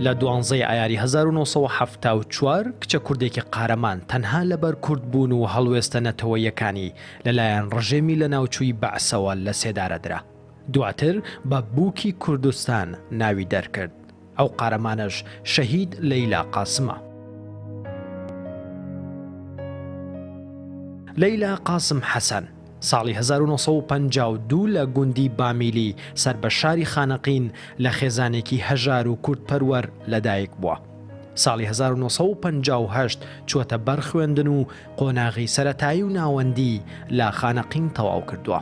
لە 12 ئایاری 1974 کچە کوردێکی قارەمان تەنها لەبەر کوردبوون و هەڵوێستە نەتەوەیەکانی لەلایەن ڕژێمی لە ناوچووی بەعسەوە لە سێدارەدرا. دواتر بە بووکی کوردستان ناوی دەرکرد. ئەو قارەمانەش شەهید لەیلا قاسمە. لەیلا قاسم حەسەن ساڵی 1952 لە گوندی بامیلی سەر بە شاری خانەقین لە خێزانێکی هەژار و کوردپەروەر لەدایک بووە. ساڵی 1958 چووەتە بەر خوێندن و قۆناغی سەرەتایی و ناوەندی لە خانەقین تەواو کردووە.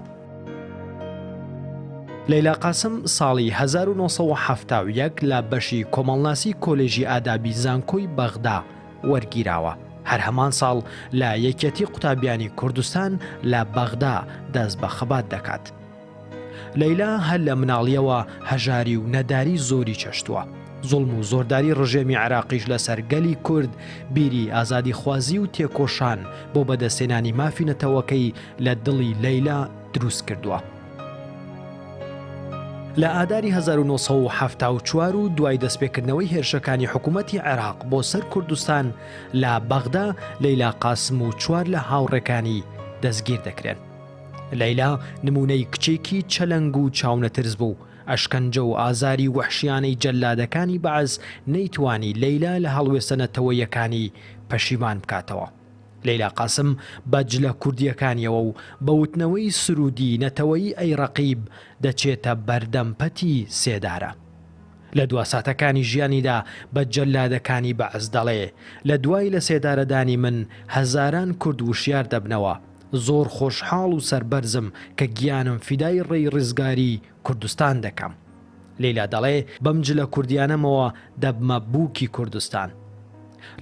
لەیلا قاسم ساڵی 1971 لە بەشی کۆمەڵناسی کۆلێژی ئادابی زانکۆی بەغدا وەرگیراوە. هەر هەمان ساڵ لە یەکێتی قوتابیانی کوردستان لە بەغدا دەست بە خەبات دەکات. لەیلا هەر لە مناڵیەوە هەژاری و نەداری زۆری چەشتووە. زوڵم و زۆرداری ڕژێمی عێراقیش لەسەر گەلی کورد بیری ئازادی خوازی و تێکۆشان بۆ بەدەستێنانی مافی نەتەوەکەی لە دڵی لەیلا دروست کردووە. لە ئاداری 1974 و دوای دەستپێکردنەوەی هێرشەکانی حکوومەتی عێراق بۆ سەر کوردستان لە بەغدا لەیلا قاسم و 4 لە هاوڕێکانی دەستگیر دەکرێن. لەیلا نمونەی کچێکی چەلەنگ و چاونەترس بوو. ئەشکەنجە و ئازاری وەحشیانەی جەلادەکانی بەعز نەیتوانی لەیلا لە هەڵوێستە نەتەوەیەکانی پەشیمان بکاتەوە. لەیلا قاسم بەجلە کوردیەکانیەوە و بەوتنەوەی سرودی نەتەوەی ئەی ڕەقیب دەچێتە بەردەمپەتی سێدارە. لە دواساتەکانی ژیانیدا بە جەلادەکانی بەعز دەڵێ لە دوای لە سێدارەدانی من هەزاران کورد وشیار دەبنەوە. زۆر خۆشحاڵ و سەربەرزم کە گیانم فیدای ڕێی ڕزگاری کوردستان دەکەم. لەیلا دەڵێ بەم جلە کوردیانەمەوە دەبمە بووکی کوردستان.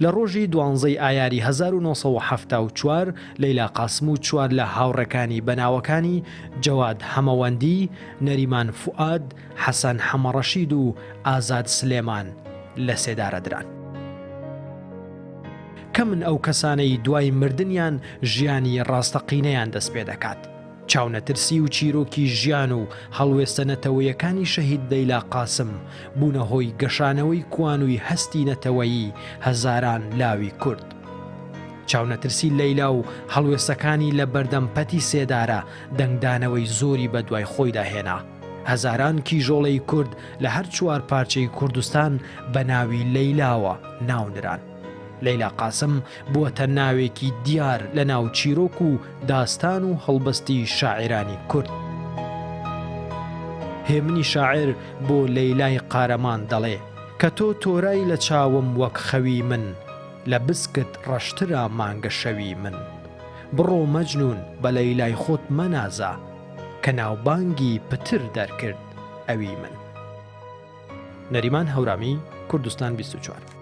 لە ڕۆژی 12 ئایاری 1974 لەیلا قاسم و 4 لە هاوڕێکانی بەناوەکانی جەواد هەمەوەندی، نەریمان فوئاد، حەسەن حەمەڕەشید و ئازاد سلێمان لە سێدارەدران. کە من ئەو کەسانەی دوای مردنیان ژیانی ڕاستەقینەیان دەست پێ دەکات. چاونەترسی و چیرۆکی ژیان و هەڵوێستە نەتەوەیەکانی شەهید لەیلا قاسم بوونە هۆی گەشانەوەی کوانووی هەستی نەتەوەیی هەزاران لاوی کورد. چاونەترسی لەیلا و هەڵوێستەکانی لە بەردەمپەتی سێدارە دەنگدانەوەی زۆری بە دوای خۆی داهێنا. هەزاران کیژۆڵەی کورد لە هەر 4 پارچەی کوردستان بە ناوی لەیلاوە ناونران. لەیلا قاسم بووەتە ناوێکی دیار لە ناو چیرۆک و داستان و هەڵبەستی شاعرانی کورد. هێمنی شاعر بۆ لەیلای قارەمان دەڵێ کە تۆ تۆرای لە چاوم وەک خەوی من، لە بسکت ڕەشترە مانگە شەوی من. بڕۆ مەجنون بە لەیلای خۆت مەنازە، کە ناوبانگی پتر دەرکرد ئەوی من. نەریمان هەورامی، کوردستان 24.